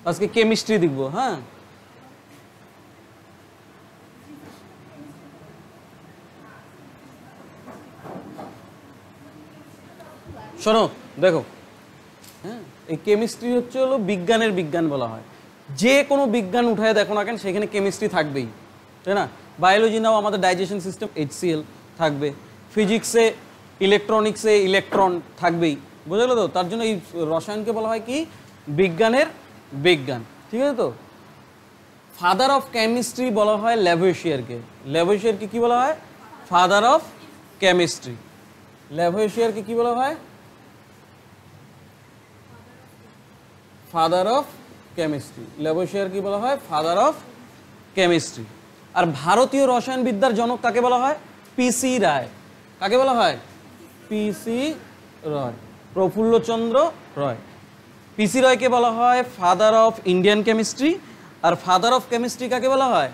আজকে কেমিস্ট্রি দেখব। হ্যাঁ, শোনো দেখো, হ্যাঁ এই কেমিস্ট্রি হচ্ছে হলো বিজ্ঞানের বিজ্ঞান বলা হয়। যে কোনো বিজ্ঞান উঠায় দেখো না কেন সেখানে কেমিস্ট্রি থাকবেই, তাই না? বায়োলজি নাও আমাদের ডাইজেশন সিস্টেম HCl থাকবে, ফিজিক্সে ইলেকট্রনিক্সে ইলেকট্রন থাকবেই, বুঝা গেল তো? তার জন্য এই রসায়নকে বলা হয় কি বিজ্ঞানের বিজ্ঞান, ঠিক আছে তো? ফাদার অফ কেমিস্ট্রি বলা হয় ল্যাভোইসিয়ারকে। ল্যাভোইসিয়ারকে কি বলা হয়? Father of chemistry. ল্যাভোইসিয়ারকে কি বলা হয়? Father of chemistry. ল্যাভোইসিয়ার কি বলা হয়? Father of chemistry. আর ভারতীয় রসায়নবিদ্যার জনক কাকে বলা হয়? PC রায়। কাকে বলা হয়? PC রয়, প্রফুল্লচন্দ্র রয়। PC রয়কে বলা হয় ফাদার অফ ইন্ডিয়ান কেমিস্ট্রি। আর ফাদার অফ কেমিস্ট্রি কাকে বলা হয়?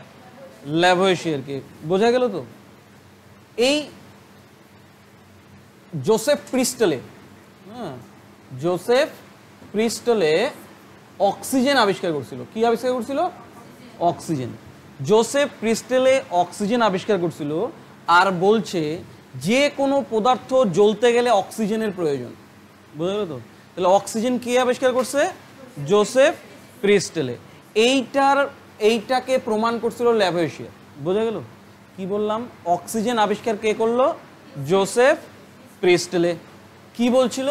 ল্যাভোইসিয়ারকে। বোঝা গেল তো? এই জোসেফ প্রিস্টলে, হ্যাঁ জোসেফ প্রিস্টলে অক্সিজেন আবিষ্কার করছিল। কি আবিষ্কার করছিল? অক্সিজেন। জোসেফ প্রিস্টলে অক্সিজেন আবিষ্কার করছিল আর বলছে যে কোনো পদার্থ জ্বলতে গেলে অক্সিজেনের প্রয়োজন। বুঝা গেল তো? তাহলে অক্সিজেন কে আবিষ্কার করছে? জোসেফ প্রিস্টলে। এইটাকে প্রমাণ করছিল ল্যাভোইসিয়ার। বোঝা গেল? কি বললাম? অক্সিজেন আবিষ্কার কে করলো? জোসেফ প্রিস্টলে। কি বলছিল?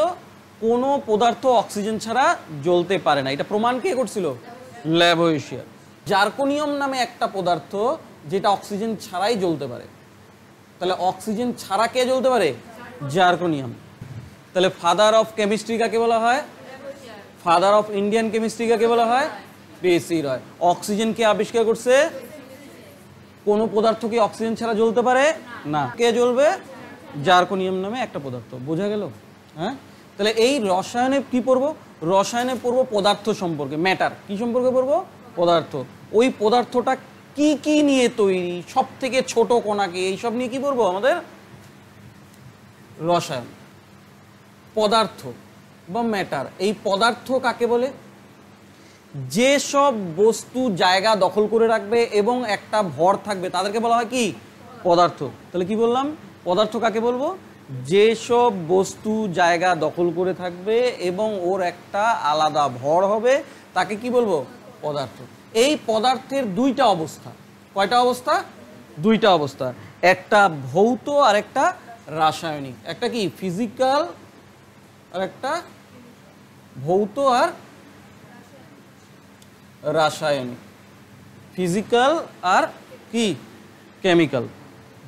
কোনো পদার্থ অক্সিজেন ছাড়া জ্বলতে পারে না। এটা প্রমাণ কে করছিল? ল্যাভোইসিয়ার। জার্কোনিয়াম নামে একটা পদার্থ যেটা অক্সিজেন ছাড়াই জ্বলতে পারে। তাহলে অক্সিজেন ছাড়া কে জ্বলতে পারে? জার্কোনিয়াম। তাহলে ফাদার অফ কেমিস্ট্রি কাকে বলা হয়? ফাদার অফ ইন্ডিয়ান কেমিস্ট্রি কাকে বলা হয়? PC রয়। অক্সিজেন কে আবিষ্কার করছে? কোনো পদার্থ কি অক্সিজেন ছাড়া জ্বলতে পারে না। কে জ্বলবে? জার্কোনিয়াম নামে একটা পদার্থ। বোঝা গেল? হ্যাঁ, তাহলে এই রসায়নে কি পড়বো? রসায়নে পড়বো পদার্থ সম্পর্কে, ম্যাটার। কি সম্পর্কে পড়বো? পদার্থ। ওই পদার্থটা কি কি নিয়ে তৈরি, সব থেকে ছোট কণাকে, এইসব নিয়ে কি পড়বো আমাদের রসায়ন। পদার্থ বা ম্যাটার। এই পদার্থ কাকে বলে? যেসব বস্তু জায়গা দখল করে রাখবে এবং একটা ভর থাকবে তাদেরকে বলা হয় কি? পদার্থ। তাহলে কি বললাম? পদার্থ কাকে বলবো? যেসব বস্তু জায়গা দখল করে থাকবে এবং ওর একটা আলাদা ভর হবে তাকে কি বলবো? পদার্থ। এই পদার্থের দুইটা অবস্থা। কয়টা অবস্থা? দুইটা অবস্থা। একটা ভৌত আর একটা রাসায়নিক। একটা কি ফিজিক্যাল আর একটা ভৌত আর রাসায়নিক। ফিজিক্যাল আর কি কেমিক্যাল।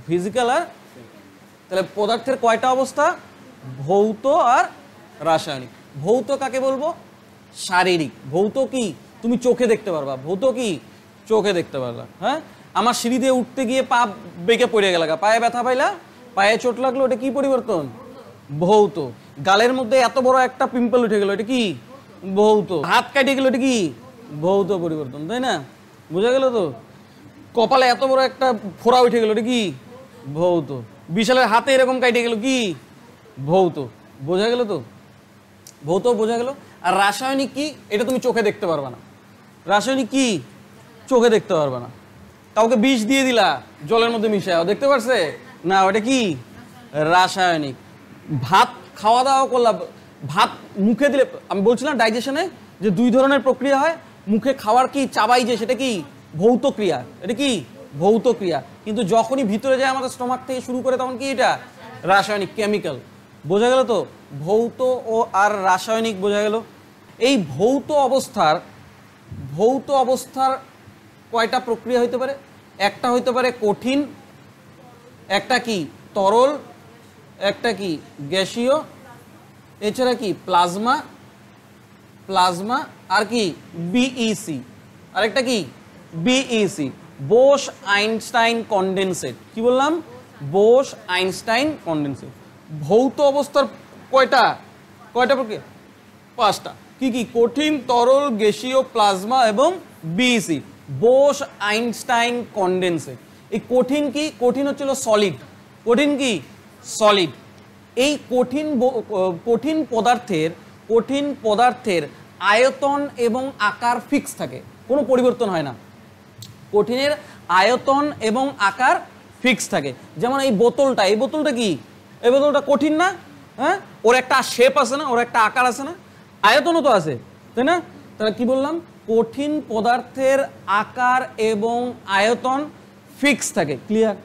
ফিজিক্যাল আর, তাহলে পদার্থের কয়টা অবস্থা? ভৌত আর রাসায়নিক। ভৌত কাকে বলবো? শারীরিক। ভৌত কি? তুমি চোখে দেখতে পারবা। ভৌত কি? চোখে দেখতে পারবা। হ্যাঁ, আমার সিঁড়ি দিয়ে উঠতে গিয়ে পা বেঁকে পড়ে গেল, পায়ে ব্যথা পাইলা, পায়ে চোট লাগলো, এটা কি পরিবর্তন? ভৌত। গালের মধ্যে এত বড় একটা পিম্পল উঠে গেল, এটা কি? ভৌত। হাত কাটে গেল, এটা কি? ভৌত পরিবর্তন, তাই না? বুঝা গেল তো? কপালে এত বড় একটা ফোড়া উঠে গেল, এটা কি? ভৌত। বিশালের হাতে এরকম কাটে গেল, কি? ভৌত। বোঝা গেল তো? ভৌত বোঝা গেল। আর রাসায়নিক কি? এটা তুমি চোখে দেখতে পারবা না। রাসায়নিক কি? চোখে দেখতে পারবা না। কাউকে বিষ দিয়ে দিলা জলের মধ্যে মিশায়, দেখতে পারছে না? ওটা কি? রাসায়নিক। ভাত খাওয়া দাওয়া করলাম, ভাত মুখে দিলে, আমি বলছিলাম ডাইজেশনে যে দুই ধরনের প্রক্রিয়া হয়। মুখে খাওয়ার কি চাবাই যে, সেটা কি? ভৌত ক্রিয়া। এটা কি? ভৌত ক্রিয়া। কিন্তু যখনই ভিতরে যায় আমাদের স্টমাক থেকে শুরু করে তখন কি? এটা রাসায়নিক, কেমিক্যাল। বোঝা গেল তো? ভৌত ও আর রাসায়নিক বোঝা গেল। এই ভৌত অবস্থার কয়টা প্রক্রিয়া হইতে পারে? একটা হইতে পারে কঠিন, একটা কি তরল, একটা কি গ্যাসীয়, এছাড়া কি প্লাজমা, আর কি বিইসি, আর একটা কি বিইসি, বোস আইনস্টাইন কনডেনসেট। কি বললাম? Bose Einstein condensate. ভৌত অবস্থার কয়টা প্রক্রিয়া? 5টা। কি কি? কঠিন, তরল, গ্যাসীয়, প্লাজমা এবং বিইসি। Bose Einstein condensate. এই কঠিন কি? কঠিন হচ্ছিল সলিড। কঠিন কি? সলিড। এই কঠিন পদার্থের আয়তন এবং আকার ফিক্স থাকে, কোনো পরিবর্তন হয় না। কঠিনের আয়তন এবং আকার ফিক্স থাকে। যেমন এই বোতলটা, এই বোতলটা কি, এই বোতলটা কঠিন না? হ্যাঁ, ওর একটা শেপ আছে না, ওর একটা আকার আছে না, আয়তনও তো আছে, তাই না? তাহলে কি বললাম, কঠিন পদার্থের আকার এবং আয়তন ফিক্স থাকে। ক্লিয়ার?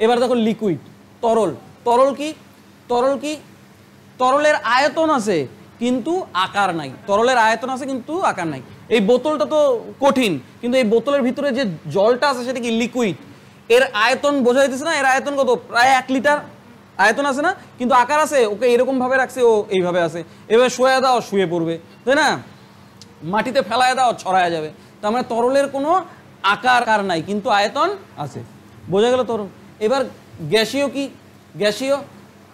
এবার দেখো লিকুইড, তরল। তরল কি, তরল কি, তরলের আয়তন আছে কিন্তু আকার নাই। তরলের আয়তন আছে কিন্তু আকার নাই। এই বোতলটা তো কঠিন, কিন্তু এই বোতলের ভিতরে যে জলটা আছে সেটা কি লিকুইড। এর আয়তন বোঝা যাইতেছে না? এর আয়তন কত? প্রায় 1 লিটার আয়তন আছে না, কিন্তু আকার আছে। ওকে এরকম ভাবে রাখছে, ও এইভাবে আছে। এভাবে শুয়ে দাও, শুয়ে পড়বে, তাই না? মাটিতে ফেলায় দাও, ছড়ায় যাবে। তার মানে তরলের কোনো আকার নাই কিন্তু আয়তন আছে। বোঝা গেল তরল? এবার গ্যাসীয় কি, গ্যাসীয়।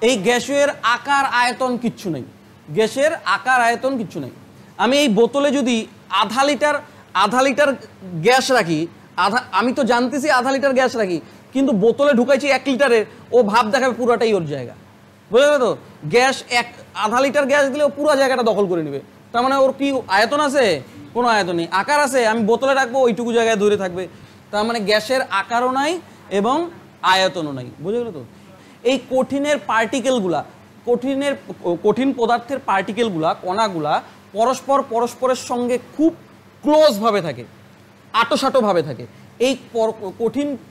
এই গ্যাসীয়ের আকার আয়তন কিচ্ছু নেই, গ্যাসের আকার আয়তন কিচ্ছু নেই। আমি এই বোতলে যদি আধা লিটার গ্যাস রাখি, আমি তো জানতেছি আধা লিটার গ্যাস রাখি, কিন্তু বোতলে ঢুকাইছি 1 লিটারের, ও ভাব দেখাবে পুরোটাই ওর জায়গা। বুঝা গেল তো? গ্যাস আধা লিটার গ্যাস দিলে ও পুরো জায়গাটা দখল করে নেবে। তার মানে ওর কি আয়তন আছে? কোনো আয়তন নেই। আকার আছে, আমি বোতলে রাখবো, ওইটুকু জায়গায় ধরে থাকবে। তার মানে গ্যাসের আকারও নাই এবং আয়তনও নাই। বুঝে গেল তো? এই কঠিনের পার্টিকেলগুলা, কঠিন পদার্থের পার্টিকেলগুলা, কণাগুলা পরস্পরের সঙ্গে খুব ক্লোজভাবে থাকে, আটোসাটোভাবে থাকে। এই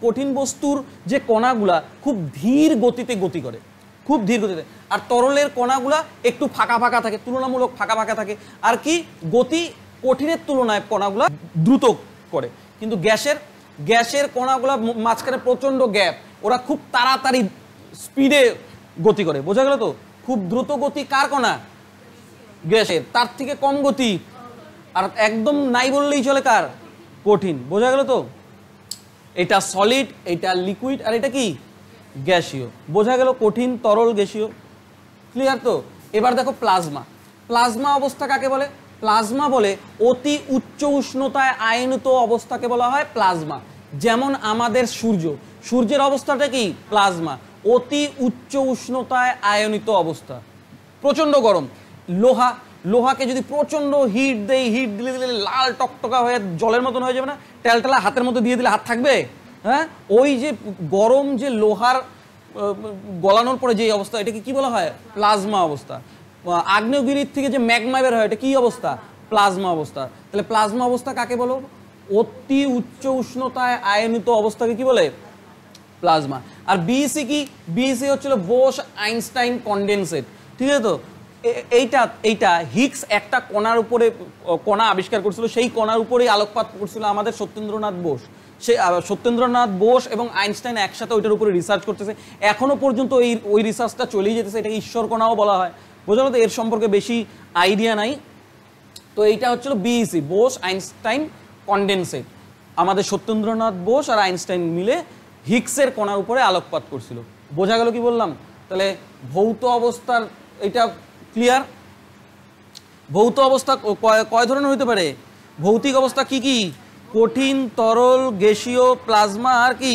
কঠিন বস্তুর যে কণাগুলা খুব ধীর গতিতে গতি করে, খুব ধীর গতিতে। আর তরলের কণাগুলা একটু ফাঁকা ফাঁকা থাকে, তুলনামূলক ফাঁকা ফাঁকা থাকে। আর কি গতি কঠিনের তুলনায় কণাগুলা দ্রুত করে। কিন্তু গ্যাসের কণাগুলা মাঝখানে প্রচণ্ড গ্যাপ, ওরা খুব তাড়াতাড়ি স্পিডে গতি করে। বোঝা গেল তো? খুব দ্রুত গতি কার কণা? গ্যাসের। তার থেকে কম গতি আর একদম নাই বললেই চলে কার? কঠিন। বোঝা গেল তো? এটা সলিড, এটা লিকুইড, আর এটা কি গ্যাসীয়। বোঝা গেল কঠিন, তরল, গ্যাসীয়। ক্লিয়ার তো? এবার দেখো প্লাজমা। প্লাজমা অবস্থা কাকে বলে? প্লাজমা বলে অতি উচ্চ উষ্ণতায় আয়নিত অবস্থাকে বলা হয় প্লাজমা। যেমন আমাদের সূর্যের অবস্থাটা কি? প্লাজমা। অতি উচ্চ উষ্ণতায় আয়নিত অবস্থা, প্রচন্ড গরম। লোহাকে যদি প্রচন্ড হিট দেই, হিট দিলে লাল টকটকা হয়ে জলের মতন হয়ে যাবে না? টেলটেলা হাতের মধ্যে দিয়ে দিলে হাত থাকবে? হ্যাঁ, ওই যে গরম যে লোহার গলানোর পরে যে অবস্থা, এটাকে কি বলা হয়? প্লাজমা অবস্থা। আগ্নেয়গিরির থেকে যে ম্যাগমা বের হয়, এটা কি অবস্থা? প্লাজমা অবস্থা। তাহলে প্লাজমা অবস্থা কাকে বলো? অতি উচ্চ উষ্ণতায় আয়নিত অবস্থাকে কি বলে? প্লাজমা। আর বিইসি কি? বিইসি হচ্ছিল বোস আইনস্টাইন কনডেনসেট। ঠিক আছে তো? এইটা হিগস একটা কণা আবিষ্কার করছিল, সেই কণার উপরেই আলোকপাত করছিল আমাদের সত্যেন্দ্রনাথ বোস। সত্যেন্দ্রনাথ বোস এবং আইনস্টাইন একসাথে ওইটার উপরে রিসার্চ করতেছে। এখনো পর্যন্ত ওই রিসার্চটা চলেই যেতেছে। এটাকে ঈশ্বর কণাও বলা হয়। বোঝা গেল তো? এর সম্পর্কে বেশি আইডিয়া নাই। তো এইটা হচ্ছিল বিইসি, বোস আইনস্টাইন কনডেনসেট। আমাদের সত্যেন্দ্রনাথ বোস আর আইনস্টাইন মিলে হিগসের কণার উপরে আলোকপাত করছিল। বোঝা গেল কি বললাম? তাহলে ভৌত অবস্থার এটা ক্লিয়ার। ভৌত অবস্থা কয় ধরনের হতে পারে? ভৌতিক অবস্থা কি কি? কঠিন, তরল, গ্যাসীয়, প্লাজমা আর কি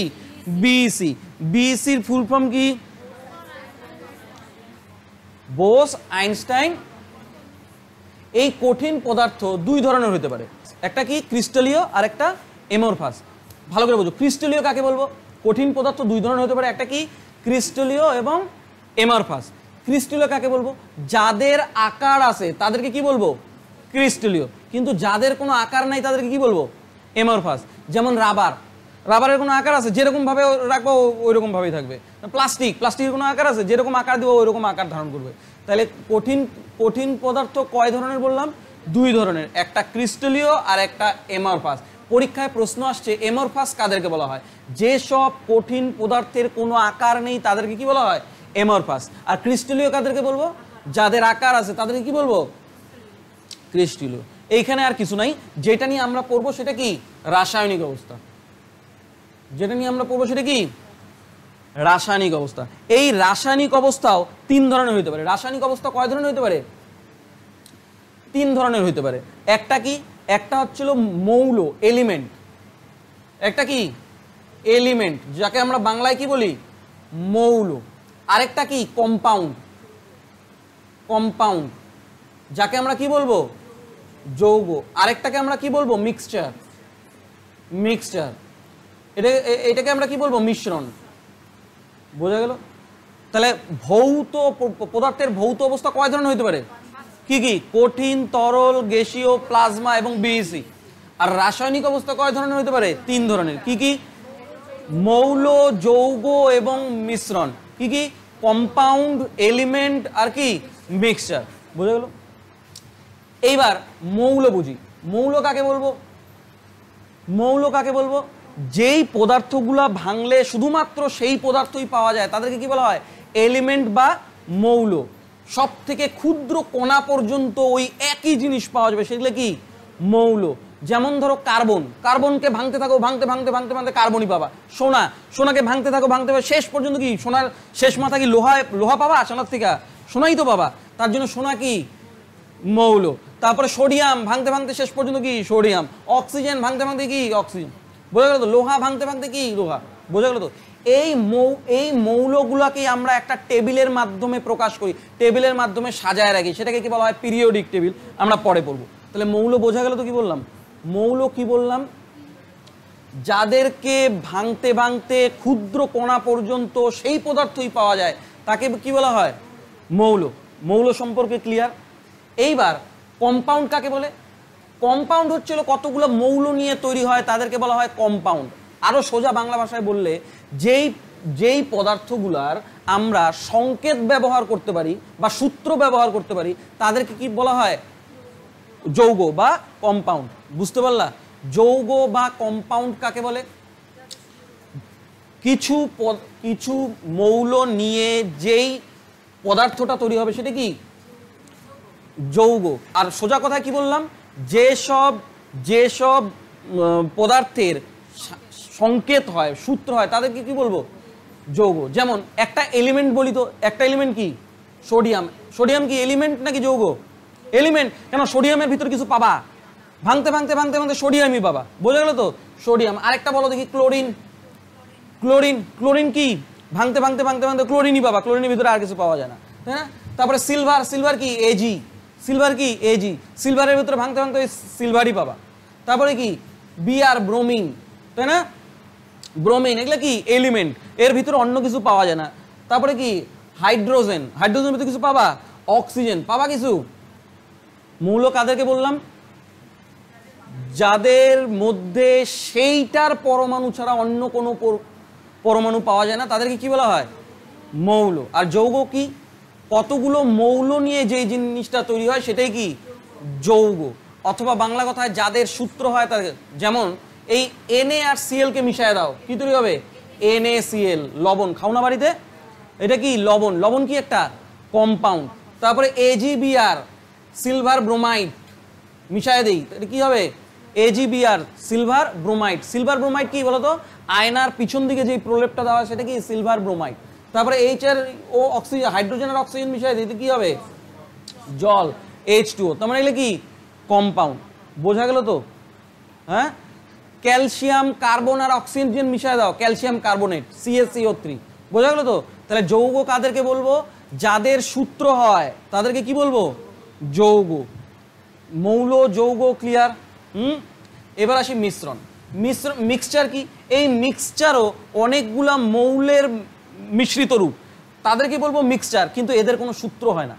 বিইসি। বিইসির ফুল ফর্ম কি? বোস আইনস্টাইন। এই কঠিন পদার্থ 2 ধরনের হতে পারে, একটা কি ক্রিস্টালীয় আর একটা এমরফাস। ভালো করে বুঝো, ক্রিস্টালীয় কাকে বলবো? কঠিন পদার্থ 2 ধরনের হতে পারে, একটা কি ক্রিস্টালীয় এবং এমরফাস। ক্রিস্টালীয় কাকে বলবো? যাদের আকার আছে তাদেরকে কি বলবো? ক্রিস্টালীয়। কিন্তু যাদের কোনো আকার নাই তাদেরকে কি বলবো? এমরফাস। যেমন রাবারের কোনো আকার আছে, যেরকম ভাবে রাখবো ওইরকম ভাবেই থাকবে। প্লাস্টিকের কোনো আকার আছে, যেরকম আকার দিব ওইরকম আকার ধারণ করবে। তাহলে কঠিন পদার্থ কয় ধরনের বললাম? 2 ধরনের, একটা ক্রিস্টালীয় আর একটা এমরফাস। পরীক্ষায় প্রশ্ন আসছে এমরফাস কাদেরকে বলা হয়? যেসব কঠিন পদার্থের কোনো আকার নেই তাদেরকে কি বলা হয়? এমরফাস। আর ক্রিস্টালীয় কাদেরকে বলবো? যাদের আকার আছে তাদেরকে কি বলবো? ক্রিস্টালীয়। এইখানে আর কিছু নাই। যেটা নিয়ে আমরা পড়বো সেটা কি? রাসায়নিক অবস্থা। যেটা নিয়ে আমরা পড়বো সেটা কি? রাসায়নিক অবস্থা। এই রাসায়নিক অবস্থাও 3 ধরনের হতে পারে। রাসায়নিক অবস্থা কয় ধরনের হতে পারে? 3 ধরনের হতে পারে। একটা কি? একটা হচ্ছিল মৌল, এলিমেন্ট। একটা কি? এলিমেন্ট, যাকে আমরা বাংলায় কি বলি? মৌল। আরেকটা কি? কম্পাউন্ড, যাকে আমরা কি বলবো? যৌগ, আরেকটাকে আমরা কি বলবো? মিক্সচার। মিক্সচার এটাকে আমরা কি বলবো? মিশ্রণ। বোঝা গেল? তাহলে ভৌত পদার্থের ভৌত অবস্থা কয় ধরনের হতে পারে? কি কি? কঠিন, তরল, গ্যাসীয়, প্লাজমা এবং বিএসি। আর রাসায়নিক অবস্থা কয় ধরনের হতে পারে? 3 ধরনের। কি কি? মৌল, যৌগ এবং মিশ্রণ। কি কি? কম্পাউন্ড, এলিমেন্ট আর কি মিক্সচার। বোঝা গেল? এইবার মৌল বুঝি। মৌল কাকে বলবো? মৌল কাকে বলবো? যেই পদার্থগুলা ভাঙলে শুধুমাত্র সেই পদার্থই পাওয়া যায় তাদেরকে কি বলা হয়? এলিমেন্ট বা মৌল। সব থেকে ক্ষুদ্র কণা পর্যন্ত ওই একই জিনিস পাওয়া যাবে, সেগুলো কি? মৌল। যেমন ধরো কার্বন, কার্বনকে ভাঙতে থাকো, ভাঙতে ভাঙতে ভাঙতে ভাঙতে কার্বনই পাবা। সোনা, সোনাকে ভাঙতে থাকো, ভাঙতে ভাঙতে শেষ পর্যন্ত কি? সোনার শেষ মাথা কি? লোহা পাবা সোনার থেকে? সোনাই তো পাবা। তার জন্য সোনা কি? মৌল। তারপরে সোডিয়াম, ভাঙতে ভাঙতে শেষ পর্যন্ত কি? সোডিয়াম। অক্সিজেন, ভাঙতে ভাঙতে কি? অক্সিজেন। বোঝা গেল তো? লোহা, ভাঙতে ভাঙতে কি? লোহা। বোঝা গেল তো? এই মৌলগুলাকে আমরা একটা টেবিলের মাধ্যমে প্রকাশ করি, টেবিলের মাধ্যমে সাজায় রাখি, সেটাকে কি বলা হয়? Periodic table. আমরা পরে পড়বো। তাহলে মৌল বোঝা গেল তো? কি বললাম? মৌল কি বললাম? যাদেরকে ভাঙতে ভাঙতে ক্ষুদ্র কণা পর্যন্ত সেই পদার্থই পাওয়া যায় তাকে কি বলা হয়? মৌল। মৌল সম্পর্কে ক্লিয়ার? এইবার কম্পাউন্ড কাকে বলে? কম্পাউন্ড হচ্ছিল কতগুলো মৌল নিয়ে তৈরি হয় তাদেরকে বলা হয় কম্পাউন্ড। আরো সোজা বাংলা ভাষায় বললে যেই পদার্থগুলার আমরা সংকেত ব্যবহার করতে পারি বা সূত্র ব্যবহার করতে পারি তাদেরকে কি বলা হয়? যৌগ বা কম্পাউন্ড। বুঝতে পারলা? যৌগ বা কম্পাউন্ড কাকে বলে? কিছু মৌল নিয়ে যেই পদার্থটা তৈরি হবে সেটা কি? যৌগ। আর সোজা কথায় কি বললাম? যেসব পদার্থের সংকেত হয়, সূত্র হয় তাদেরকে কি বলবো? যৌগ। যেমন একটা এলিমেন্ট বলি তো, একটা এলিমেন্ট কি? সোডিয়াম। সোডিয়াম কি এলিমেন্ট নাকি যৌগ? এলিমেন্ট। কেন? সোডিয়ামের ভিতরে কিছু পাবা, ভাঙতে ভাঙতে ভাঙতে ভাঙতে সোডিয়ামই পাবা। বোঝা গেল তো? সোডিয়াম। আরেকটা বলো দেখি, ক্লোরিন। ক্লোরিন, ক্লোরিন কি? ভাঙতে ভাঙতে ভাঙতে ভাঙতে ক্লোরিনই পাবা, ক্লোরিনের ভিতরে আর কিছু পাওয়া যায় না, তাই না? তারপরে সিলভার, সিলভার কি? এজি। সিলভার কি? এজি। সিলভারের ভিতরে ভাঙতে ভাঙতে সিলভারই পাবা। তারপরে কি? বিআর, ব্রোমিন, তাই না? ব্রোমিন, এগুলো কি? এলিমেন্ট, এর ভিতরে অন্য কিছু পাওয়া যায় না। তারপরে কি? হাইড্রোজেন, হাইড্রোজেনের ভিতরে কিছু পাবা, অক্সিজেন পাবা কিছু। মৌল কাদেরকে বললাম? যাদের মধ্যে সেইটার পরমাণু ছাড়া অন্য কোনো পরমাণু পাওয়া যায় না তাদেরকে কি বলা হয়? মৌল। আর যৌগ কি? কতগুলো মৌল নিয়ে যেই জিনিসটা তৈরি হয় সেটাই কি? যৌগ। অথবা বাংলা কথায় যাদের সূত্র হয় তাদের, যেমন এই Na আর Cl কে মিশিয়ে দাও, কি তৈরি হবে? NaCl। লবণ খাও না বাড়িতে? এটা কি? লবণ। লবণ কি? একটা কম্পাউন্ড। তারপরে AgBr, সিলভার ব্রোমাইড, মিশিয়ে দেই, এটা কি হবে? AgBr, silver bromide. Silver bromide কি বলতো? আয়নার পিছন দিকে যে প্রলেপটা দেওয়া হয় সেটা কি? Silver bromide. তারপরে H2O, অক্সিজেন, হাইড্রোজেন আর অক্সিজেন মিশিয়ে দিই, কি হবে? জল, H2O। তার মানে এগুলো কি? কম্পাউন্ড। বোঝা গেল তো? হ্যাঁ। ক্যালসিয়াম কার্বন আর অক্সিজেন মিশিয়ে দাও, ক্যালসিয়াম কার্বনেট, CaCO3। বোঝা গেল তো? তাহলে যৌগ কাদেরকে বলবো? যাদের সূত্র হয় তাদেরকে কি বলবো? যৌগ। মৌল, যৌগ ক্লিয়ার? এবার আসি মিশ্রণ। মিক্সচার কি? এই মিক্সচারও অনেকগুলা মৌলের মিশ্রিত রূপ, তাদেরকে বলবো মিক্সচার। কিন্তু এদের কোনো সূত্র হয় না।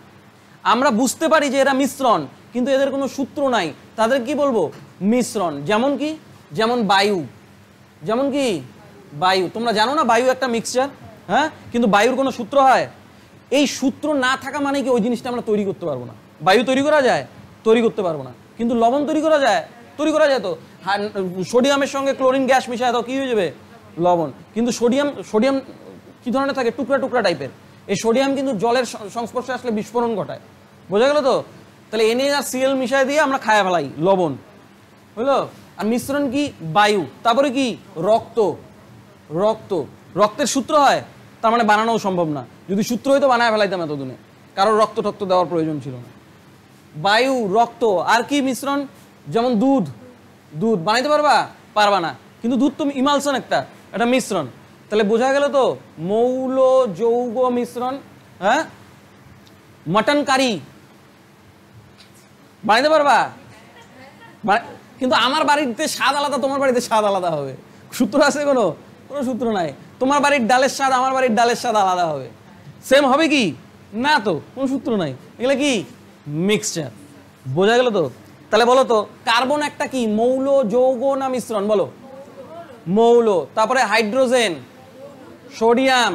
আমরা বুঝতে পারি যে এরা মিশ্রণ, কিন্তু এদের কোনো সূত্র নাই, তাদের কি বলবো? মিশ্রণ। যেমন কি? যেমন বায়ু। যেমন কি? বায়ু। তোমরা জানো না বায়ু একটা মিক্সচার? হ্যাঁ। কিন্তু বায়ুর কোনো সূত্র হয়? এই সূত্র না থাকা মানে কি ওই জিনিসটা আমরা তৈরি করতে পারবো না। বায়ু তৈরি করা যায়? তৈরি করতে পারবো না। কিন্তু লবণ তৈরি করা যায়? তৈরি করা যায় তো। সোডিয়ামের সঙ্গে ক্লোরিন গ্যাস মিশায় দাও, কি হয়ে যাবে? লবণ। কিন্তু সোডিয়াম কি ধরনের থাকে? টুকরা টুকরা টাইপের। এই সোডিয়াম কিন্তু জলের সংস্পর্শে আসলে বিস্ফোরণ ঘটায়। বোঝা গেল তো? তাহলে Na আর Cl মিশাই দিয়ে আমরা খায়া ফেলাই, লবণ বুঝলো। আর মিশ্রণ কি? বায়ু। তারপরে কি? রক্ত। রক্তের সূত্র হয়? তার মানে বানানোও সম্ভব না। যদি সূত্র হইতো বানায় ফেলাইতাম এতদিনে, কারোর রক্ত টক্ত দেওয়ার প্রয়োজন ছিল না। বায়ু, রক্ত, আর কি মিশ্রণ? যেমন দুধ। দুধ বানাইতে পারবা? পারবা না। কিন্তু দুধ তো ইমালশন, একটা মিশ্রণ। তাহলে বোঝা গেল তো? মৌল, যৌগ, মিশ্রণ। হ্যাঁ। মটন কারি বানাইতে পারবা? কিন্তু আমার বাড়িতে স্বাদ আলাদা, তোমার বাড়িতে স্বাদ আলাদা হবে। সূত্র আছে কোনো? কোনো সূত্র নাই। তোমার বাড়ির ডালের স্বাদ আমার বাড়ির ডালের স্বাদ আলাদা হবে। সেম হবে কি? না, তো কোনো সূত্র নাই। এগুলো কি? মিক্সচার। বোঝা গেল তো? তাহলে বলো তো, কার্বন একটা কি মৌল, যৌগ না মিশ্রণ? বলো। মৌল। তারপরে হাইড্রোজেন, সোডিয়াম,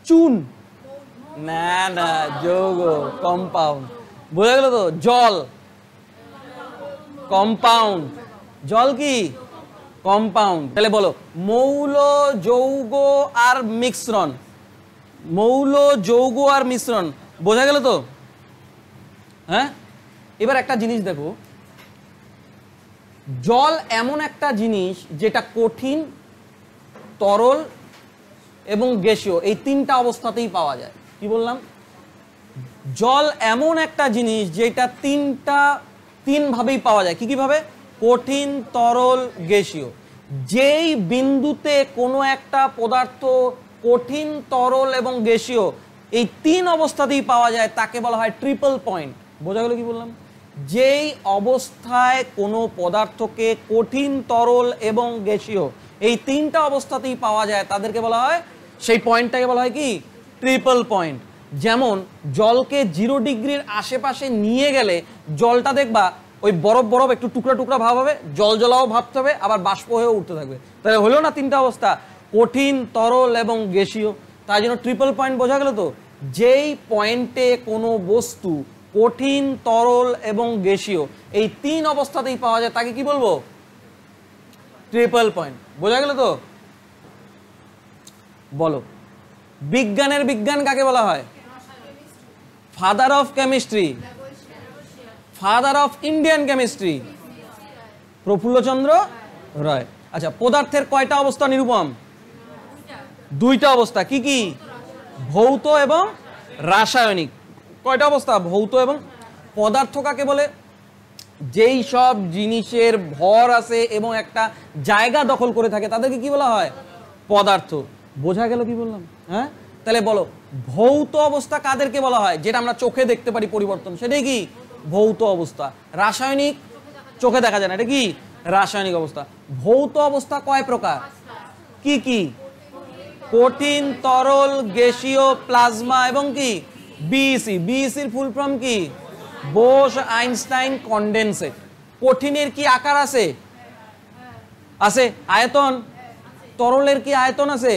চুন, না না যৌগ, কম্পাউন্ড। বোঝা গেল তো? জল, কম্পাউন্ড। জল কি? কম্পাউন্ড। তাহলে বলো মৌল, যৌগ আর মিশ্রণ। মৌল, যৌগ আর মিশ্রণ। বোঝা গেল তো? হ্যাঁ, এবার একটা জিনিস দেখো, জল এমন একটা জিনিস যেটা কঠিন, তরল এবং গ্যাসীয়, এই তিনটা অবস্থাতেই পাওয়া যায়। কি বললাম? জল এমন একটা জিনিস যেটা তিন ভাবেই পাওয়া যায়। কি ভাবে? কঠিন, তরল, গ্যাসীয়। যেই বিন্দুতে কোনো একটা পদার্থ কঠিন, তরল এবং গ্যাসীয় এই তিন অবস্থাতেই পাওয়া যায় তাকে বলা হয় ট্রিপল পয়েন্ট। বোঝা গেল কি বললাম? যেই অবস্থায় কোনো পদার্থকে কঠিন, তরল এবং গ্যাসীয় এই তিনটা অবস্থাতেই পাওয়া যায় তাদেরকে বলা হয়, সেই পয়েন্টটাকে বলা হয় কি? Triple point. যেমন জলকে 0 ডিগ্রির আশেপাশে নিয়ে গেলে জলটা দেখবা ওই বরফ বরফ একটু টুকরা টুকরা ভাব হবে, জল জলাও ভাবতে হবে, আবার বাষ্প হয়েও উঠতে থাকবে। তাহলে হলো না তিনটা অবস্থা? কঠিন, তরল এবং গ্যাসীয়। তাই জন্য ট্রিপল পয়েন্ট। বোঝা গেল তো? যেই পয়েন্টে কোনো বস্তু কঠিন, তরল এবং গ্যাসীয় এই তিন অবস্থাতেই পাওয়া যায় তাকে কি বলবো? Triple point. বোঝা গেল তো? বলো, বিজ্ঞানের বিজ্ঞান কাকে বলা হয়? Father of chemistry, father of Indian chemistry, Prafullachandra Ray. আচ্ছা, পদার্থের কয়টা অবস্থা নিরূপম? দুইটা অবস্থা। কি কি? ভৌত এবং রাসায়নিক। কয়টা অবস্থা? ভৌত এবং। পদার্থ কাকে বলে? যেই সব জিনিসের ভর আছে এবং একটা জায়গা দখল করে থাকে তাদেরকে কি বলা হয়? পদার্থ। বোঝা গেল কি বললাম? হ্যাঁ, তাহলে বলো ভৌত অবস্থা কাদেরকে বলা হয়? যেটা আমরা চোখে দেখতে পারি পরিবর্তন, সেটাই কি? ভৌত অবস্থা। রাসায়নিক, চোখে দেখা যায় না, এটা কি? রাসায়নিক অবস্থা। ভৌত অবস্থা কয় প্রকার? কি কি? কঠিন, তরল, গ্যাসীয়, প্লাজমা এবং কি? বিইসি। বিইসির ফুল ফর্ম কি? Bose Einstein condensate. কঠিনের কি আকার আছে? আছে। আয়তন? তরলের কি আয়তন আছে?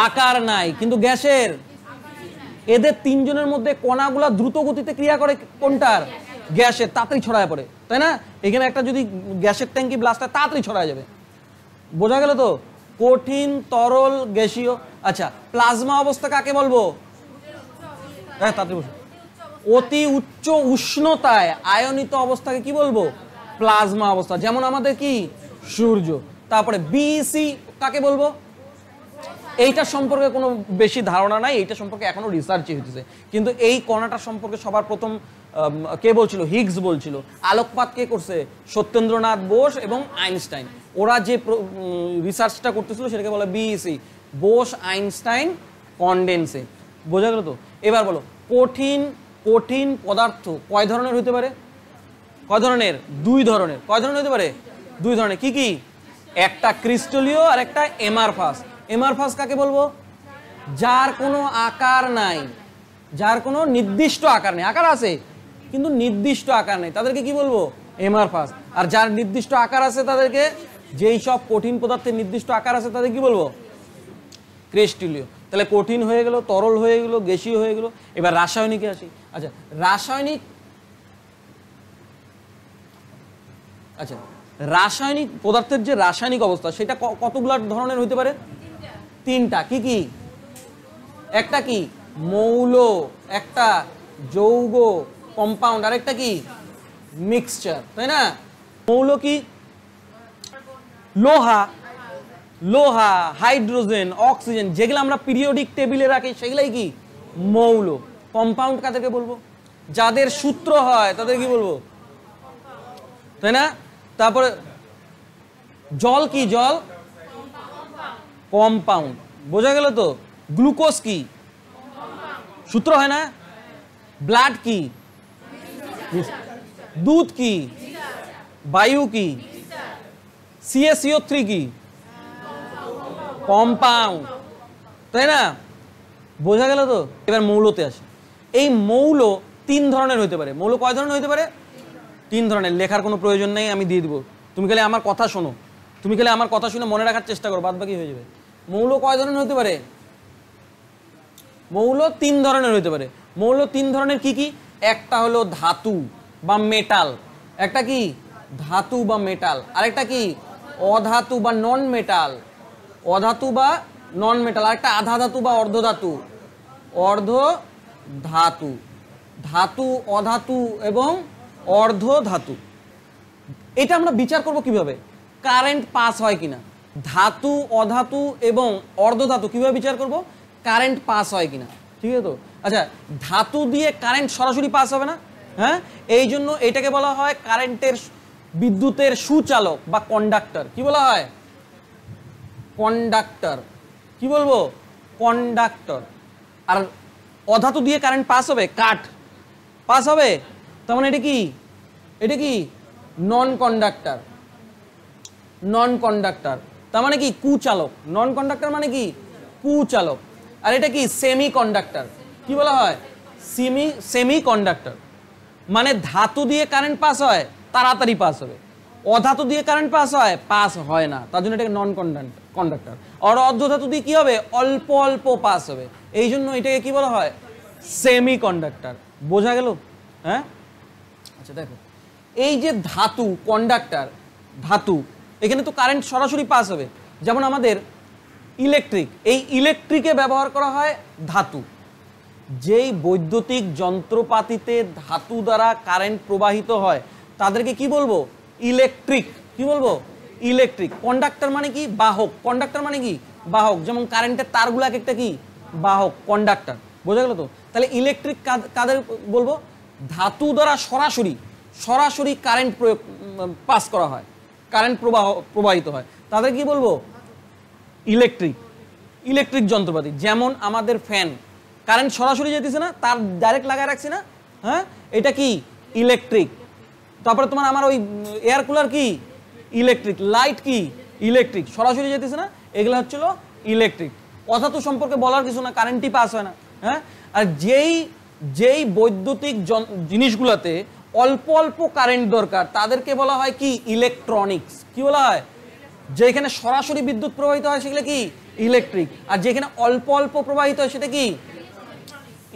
আকার নাই। কিন্তু গ্যাসের? এদের তিনজনের মধ্যে কণাগুলা দ্রুত গতিতে ক্রিয়া করে কোনটার? গ্যাসের। তাড়াতাড়ি ছড়ায় পড়ে, তাই না? এখানে একটা যদি গ্যাসের ট্যাঙ্কি ব্লাস্ট হয় তাড়াতাড়ি ছড়ায় যাবে। বোঝা গেল তো? কঠিন, তরল, গ্যাসীয়। আচ্ছা, প্লাজমা অবস্থা কাকে বলবো? হ্যাঁ, তাড়াতাড়ি বসো। অতি উচ্চ উষ্ণতায় আয়নিত অবস্থাকে কি বলবো? প্লাজমা অবস্থা। যেমন আমাদের কি? সূর্য। তারপরে বিইসি কাকে বলবো? এইটা সম্পর্কে কোনো বেশি ধারণা নাই, এইটা সম্পর্কে এখনো রিসার্চই হইতেছে। কিন্তু এই কণাটা সম্পর্কে সবার প্রথম কে বলছিল? হিগস বলছিল। আলোকপাত কে করছে? সত্যেন্দ্রনাথ বোস এবং আইনস্টাইন। ওরা যে রিসার্চটা করতেছিল সেটাকে বলে বিইসি, বোস আইনস্টাইন কনডেনসেট। বোঝা গেল তো? এবার বলো কঠিন কঠিন পদার্থ কয় ধরনের হতে পারে? কয় ধরনের? দুই ধরনের। কয় ধরনের হতে পারে? দুই ধরনের। কি কি? একটা ক্রিস্টালীয় আর একটা এমারফাস। এমারফাস কাকে বলবো? যার কোনো আকার নাই, যার কোনো নির্দিষ্ট আকার নেই। আকার আছে কিন্তু নির্দিষ্ট আকার নেই, তাদেরকে কি বলবো? এমারফাস। আর যার নির্দিষ্ট আকার আছে তাদেরকে, যেই সব কঠিন পদার্থের নির্দিষ্ট আকার আছে তাদের কি বলবো? ক্রিস্টালীয়। তাহলে কঠিন হয়ে গেল, তরল হয়ে গেল, গ্যাসীয় হয়ে গেল। এবার রাসায়নিকে আসি। আচ্ছা, রাসায়নিক। আচ্ছা, রাসায়নিক পদার্থের যে রাসায়নিক অবস্থা সেটা কতগুলো ধরনের হইতে পারে? তিনটা। কি কি? একটা কি? মৌল, একটা যৌগ কম্পাউন্ড, আর একটা কি? মিক্সচার, তাই না? মৌল কি? লোহা, লোহা, হাইড্রোজেন, অক্সিজেন, যেগুলো আমরা পিরিয়ডিক টেবিলে রাখি সেগুলাই কি? মৌল। কম্পাউন্ড কাদেরকে বলবো? যাদের সূত্র হয় তাদের কি বলবো? তাই না? তারপরে জল কি? জল কম্পাউন্ড। বোঝা গেল তো? গ্লুকোজ কি? সূত্র হয় না? ব্লাড কি? দুধ কি? বায়ু কি? CaCO3 কি? কম্পাউন্ড, তাই না? বোঝা গেল তো? এবার মৌলতে আসে। এই মৌল 3 ধরনের হতে পারে। মৌল কয় ধরনের হতে পারে? 3 ধরনের। লেখার কোনো প্রয়োজন নেই, আমি দিয়ে দিব। তুমি খালি আমার কথা শোনো, তুমি খালি আমার কথা শুনে মনে রাখার চেষ্টা করো, বাদ বাকি হয়ে যাবে। মৌল কয় ধরনের হতে পারে? মৌল 3 ধরনের হতে পারে। মৌল 3 ধরনের কি কি? একটা হলো ধাতু বা মেটাল, একটা কি? ধাতু বা মেটাল, আরেকটা কি? অধাতু বা নন মেটাল, অধাতু বা নন মেটাল, আরেকটা আধা ধাতু বা অর্ধ ধাতু, অর্ধ ধাতু। ধাতু, অধাতু এবং অর্ধ ধাতু। এটা আমরা বিচার করব কিভাবে? কারেন্ট পাস হয় কিনা। ধাতু, অধাতু এবং অর্ধ ধাতু কিভাবে বিচার করব? কারেন্ট পাস হয় কিনা, ঠিক আছে তো? আচ্ছা, ধাতু দিয়ে কারেন্ট সরাসরি পাস হবে না, হ্যাঁ? এই জন্য এটাকে বলা হয় কারেন্টের, বিদ্যুতের সুচালক বা কন্ডাক্টর। কি বলা হয়? কন্ডাক্টর। কি বলবো? কন্ডাক্টর। আর অধাতু দিয়ে কারেন্ট পাস হবে, কাট পাস হবে, তার মানে এটা কি? এটা কি? নন কন্ডাক্টর। নন কন্ডাক্টর তার মানে কি? কুচালক। নন কন্ডাক্টর মানে কি? কুচালক। আর এটা কি? Semi conductor. কি বলা হয়? Semi conductor. মানে ধাতু দিয়ে কারেন্ট পাস হয়, তাড়াতাড়ি পাস হবে। অধাতু দিয়ে কারেন্ট পাস হয়, পাস হয় না, তার জন্য এটাকে নন কন্ডাক্টর। আর অর্ধ ধাতু দিয়ে কি হবে? অল্প অল্প পাস হবে, এই জন্য এটাকে কি বলা হয়? Semi conductor. বোঝা গেল? হ্যাঁ, আচ্ছা দেখো, এই যে ধাতু, কন্ডাক্টর, ধাতু, এখানে তো কারেন্ট সরাসরি পাস হবে। যেমন আমাদের ইলেকট্রিক, এই ইলেকট্রিকে ব্যবহার করা হয় ধাতু। যেই বৈদ্যুতিক যন্ত্রপাতিতে ধাতু দ্বারা কারেন্ট প্রবাহিত হয় তাদেরকে কি বলবো? ইলেকট্রিক। কি বলবো? ইলেকট্রিক। কন্ডাক্টর মানে কি? বাহক। কন্ডাক্টর মানে কি? বাহক। যেমন কারেন্টের তারগুলো এক একটা কি? বাহক, কন্ডাক্টর। বোঝা গেল তো? তাহলে ইলেকট্রিক কাদের বলবো? ধাতু দ্বারা সরাসরি সরাসরি কারেন্ট প্রয়োগ পাস করা হয়, কারেন্ট প্রবাহিত হয়, তাদের কি বলবো? ইলেকট্রিক। ইলেকট্রিক যন্ত্রপাতি যেমন আমাদের ফ্যান, কারেন্ট সরাসরি যেতেছে না, তার ডাইরেক্ট লাগায় রাখছি না, হ্যাঁ, এটা কি? ইলেকট্রিক। তারপরে তোমার আমার ওই এয়ার কুলার কি? ইলেকট্রিক। লাইট কি? ইলেকট্রিক। সরাসরি যেতেছে না, এগুলো হচ্ছিল ইলেকট্রিক। অধাতু সম্পর্কে বলার কিছু না, কারেন্টই পাস হয় না, হ্যাঁ। আর যেই বৈদ্যুতিক জিনিসগুলোতে অল্প অল্প কারেন্ট দরকার তাদেরকে বলা হয় কি? ইলেকট্রনিক্স। কি বলা হয়? যেখানে সরাসরি বিদ্যুৎ প্রবাহিত হয় সেগুলো কি? ইলেকট্রিক। আর যেখানে অল্প অল্প প্রবাহিত হয় সেটা কি?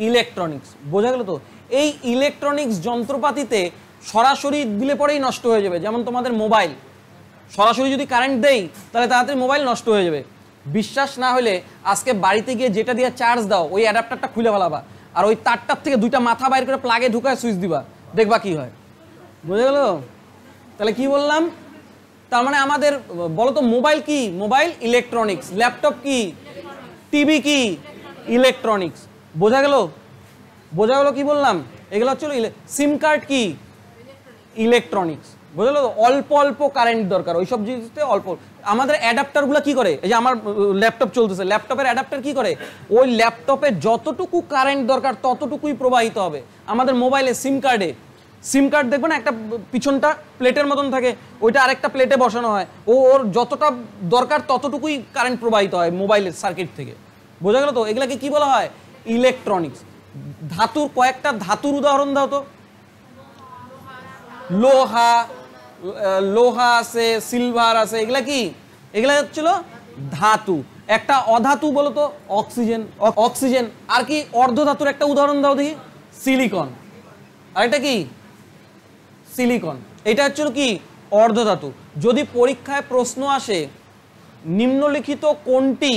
ইলেকট্রনিক্স। বোঝা গেল তো? এই ইলেকট্রনিক্স যন্ত্রপাতিতে সরাসরি দিলে পরেই নষ্ট হয়ে যাবে। যেমন তোমাদের মোবাইল, সরাসরি যদি কারেন্ট দেই তাহলে তাড়াতাড়ি মোবাইল নষ্ট হয়ে যাবে। বিশ্বাস না হলে আজকে বাড়িতে গিয়ে যেটা দিয়ে চার্জ দাও ওই অ্যাডাপ্টারটা খুলে ফেলাবা, আর ওই তারটার থেকে 2টা মাথা বাইর করে প্লাগে ঢুকায় সুইচ দিবা, দেখবা কি হয়। বুঝে গেল? তাহলে কি বললাম? তার মানে আমাদের বলো তো, মোবাইল কি? Mobile electronics. ল্যাপটপ কি? টিভি কি? ইলেকট্রনিক্স। বোঝা গেল? বোঝা গেল কি বললাম? এগুলো হচ্ছে সিম কার্ড কি? ইলেকট্রনিক্স। বুঝলো? অল্প অল্প কারেন্ট দরকার ওইসব জিনিসতে, অল্প। আমাদের অ্যাডাপ্টারগুলো কি করে? এই যে আমার ল্যাপটপ চলতেছে, ল্যাপটপের অ্যাডাপ্টার কি করে? ওই ল্যাপটপে যতটুকু কারেন্ট দরকার ততটুকুই প্রবাহিত হবে। আমাদের মোবাইলে সিম কার্ড দেখবে না, একটা পিছনটা প্লেটের মতন থাকে, ওইটা আরেকটা প্লেটে বসানো হয়, ওর যতটা দরকার ততটুকুই কারেন্ট প্রবাহিত হয় মোবাইলের সার্কিট থেকে। বোঝা গেল তো? এগুলাকে কি বলা হয়? ইলেকট্রনিক্স। ধাতুর কয়েকটা ধাতুর উদাহরণ দাও তো। লোহা আছে, সিলভার আছে, এগুলা কি? এগুলা হচ্ছিল ধাতু। একটা অধাতু বলো তো? অক্সিজেন। আর কি? অর্ধ ধাতুর একটা উদাহরণ দাও দেখি। সিলিকন। আর এটা কি? সিলিকন। এটা হচ্ছিল কি? অর্ধ ধাতু। যদি পরীক্ষায় প্রশ্ন আসে নিম্নলিখিত কোনটি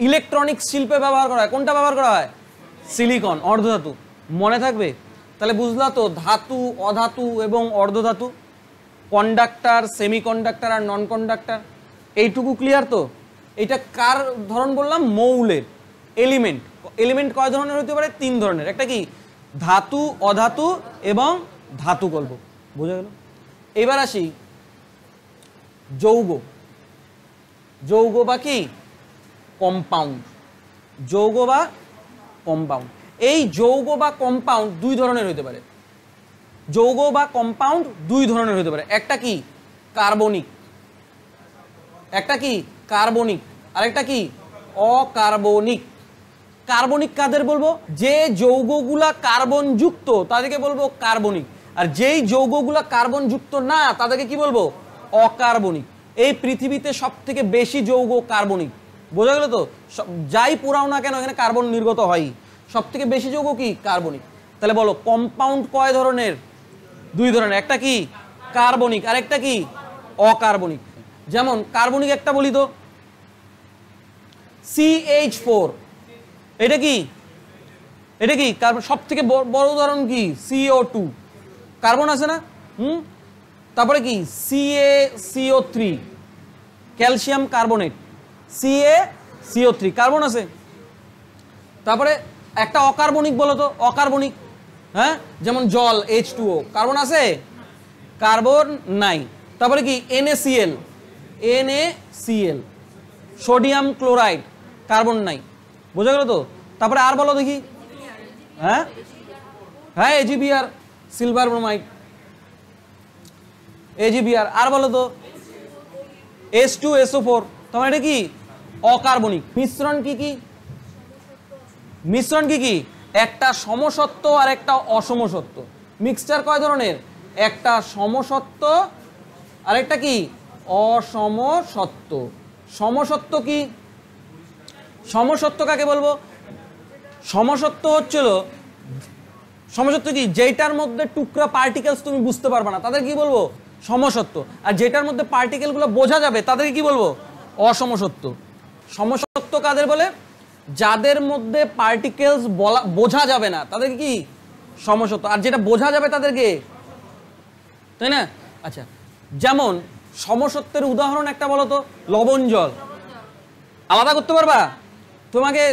ইলেকট্রনিক্স শিল্পে ব্যবহার করা হয়, কোনটা ব্যবহার করা হয়? সিলিকন, অর্ধ ধাতু। মনে থাকবে? তাহলে বুঝলা তো, ধাতু, অধাতু এবং অর্ধধাতু, কন্ডাক্টর, সেমি কন্ডাক্টর আর নন কন্ডাক্টর, এইটুকু ক্লিয়ার তো? এটা কার ধরন বললাম? মৌলের। এলিমেন্ট কয় ধরনের হতে পারে? 3 ধরনের। একটা কি? ধাতু, অধাতু এবং ধাতু কল্প। বোঝা গেল? এবার আসি যৌগ বা কি? কম্পাউন্ড। যৌগ বা কম্পাউন্ড। এই যৌগ বা কম্পাউন্ড 2 ধরনের হতে পারে। যৌগ বা কম্পাউন্ড দুই ধরনের হতে পারে, একটা কি কার্বনিক, একটা কি কার্বনিক, আরেকটা কি অকার্বনিক। কার্বনিক কাদের বলবো? যে যৌগগুলা কার্বন যুক্ত তাদেরকে বলবো কার্বনিক, আর যেই যৌগগুলা কার্বন যুক্ত না তাদেরকে কি বলবো? অকার্বনিক। এই পৃথিবীতে সব থেকে বেশি যৌগ কার্বনিক, বোঝা গেল তো? যাই পোড়াও না কেন এখানে কার্বন নির্গত হয়, সব থেকে বেশি যৌগ কি কার্বনিক। তাহলে বলো কম্পাউন্ড কয় ধরনের? দুই ধরনের, একটা কি কার্বনিক আর একটা কি অকার্বনিক। যেমন কার্বনিক একটা বলি তো, CH4, এটা কি? এটা কি কার্বন? সব থেকে বড় উদাহরণ কি? CO2, কার্বন আছে না? তারপরে কি CaCO3, calcium carbonate, CaCO3 carbon আছে। তারপরে একটা অকার্বনিক বলো তো, অকার্বনিক, হ্যাঁ, যেমন জল H2O, কার্বন আছে? কার্বন নাই। তারপরে কি NaCl, সোডিয়াম ক্লোরাইড, কার্বন নাই, বোঝা গেল তো? তারপরে আর বলো দেখি, হ্যাঁ হ্যাঁ AgBr, সিলভার ব্রোমাইড, AgBr। আর বলো তো H2SO4, তোমার এটা কি অকার্বনিক। মিশ্রণ কি কি? মিশ্রণ কি কি? একটা সমসত্ব আর একটা অসমসত্ব। মিক্সচার কয় ধরনের? একটা সমসত্ব আর একটা কি অসমসত্ব। সমসত্ব কি? সমসত্ব কাকে বলবো? সমসত্ব হচ্ছিল, সমসত্ব কি? যেটার মধ্যে টুকরা পার্টিকেলস তুমি বুঝতে পারবে না তাদের কি বলবো? সমসত্ব। আর যেটার মধ্যে পার্টিকেলগুলো বোঝা যাবে তাদেরকে কি বলবো? অসমসত্ব। সমসত্ব কাদের বলে? যাদের মধ্যে পার্টিকেলস বোঝা যাবে না তাদেরকে কি সমসত্ব, আর যেটা বোঝা যাবে তাদেরকে, তাই না? আচ্ছা, যেমন সমসত্বের উদাহরণ একটা বলো তো, লবণ জল। আলাদা করতে পারবা? তোমাকে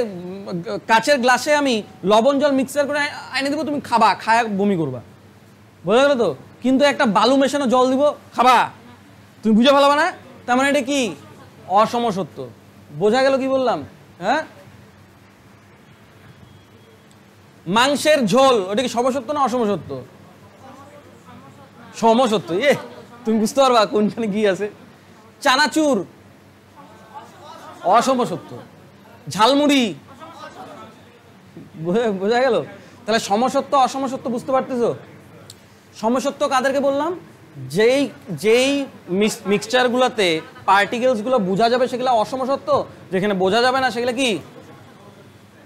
কাচের গ্লাসে আমি লবণ জল মিক্সার করে এনে দেবো, তুমি খাবা, খায়া বমি করবা, বোঝা গেল তো? কিন্তু একটা বালু মেশানো জল দিব, খাবা, তুমি বুঝে ভালো না? তার মানে এটা কি অসমসত্ব। বোঝা গেল কি বললাম? হ্যাঁ, মাংসের ঝোল ওটা কি সমসত্ব না অসমসত্ব? সমসত্ব। তুমি বুঝতে পারবা কোনখানে কি আছে। চানাচুর অসমসত্ব, ঝালমুড়ি, বোঝা গেল? তাহলে সমসত্ব অসমসত্ব বুঝতে পারতেছো? সমসত্ব কাদেরকে বললাম? যেই যেই মিক্সচারগুলোতে পার্টিকেলসগুলো বোঝা যাবে সেগুলো অসমসত্ব, যেখানে বোঝা যাবে না সেগুলো কি?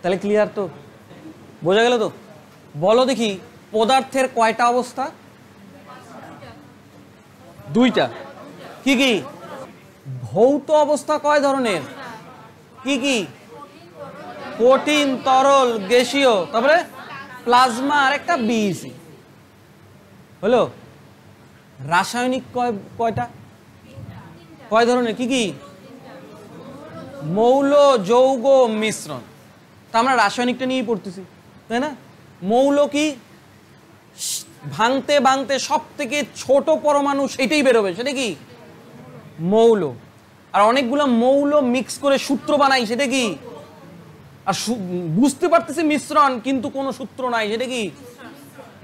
তাহলে ক্লিয়ার তো? বোঝা গেল তো? বলো দেখি পদার্থের কয়টা অবস্থা? দুইটা। কি কি? ভৌত অবস্থা কয় ধরনের? কি কি? কঠিন, তরল, গ্যাসীয়, তারপরে প্লাজমা আর একটা বিইসি। হলো? রাসায়নিক কয়টা? কয় ধরনের? কি কি? মৌল, যৌগ, মিশ্রণ। তা আমরা রাসায়নিকটা নিয়েই পড়তেছি, তাই না? মৌল কি? ভাঙতে ভাঙতে সব থেকে ছোট পরমাণু সেটাই বেরোবে, সেটা কি মৌল। আর অনেকগুলো মৌল মিক্স করে সূত্র বানাই, সেটা কি? আর বুঝতে পারতেছি মিশ্রণ, কিন্তু কোনো সূত্র নাই, সেটা কি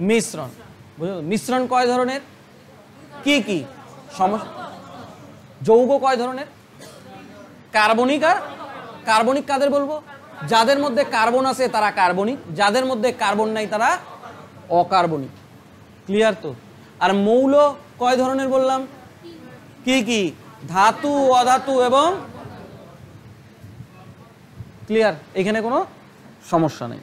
মিশ্রণ। বুঝলো? মিশ্রণ কয় ধরনের? কি কি? যৌগ কয় ধরনের? কার্বনিক আর কার্বনিক কাদের বলবো? যাদের মধ্যে কার্বন আছে তারা কার্বনিক, যাদের মধ্যে কার্বন নাই তারা অকার্বনিক। ক্লিয়ার তো? আর মৌল কয় ধরনের বললাম? কি কি? ধাতু, অধাতু এবং ক্লিয়ার। এখানে কোনো সমস্যা নেই।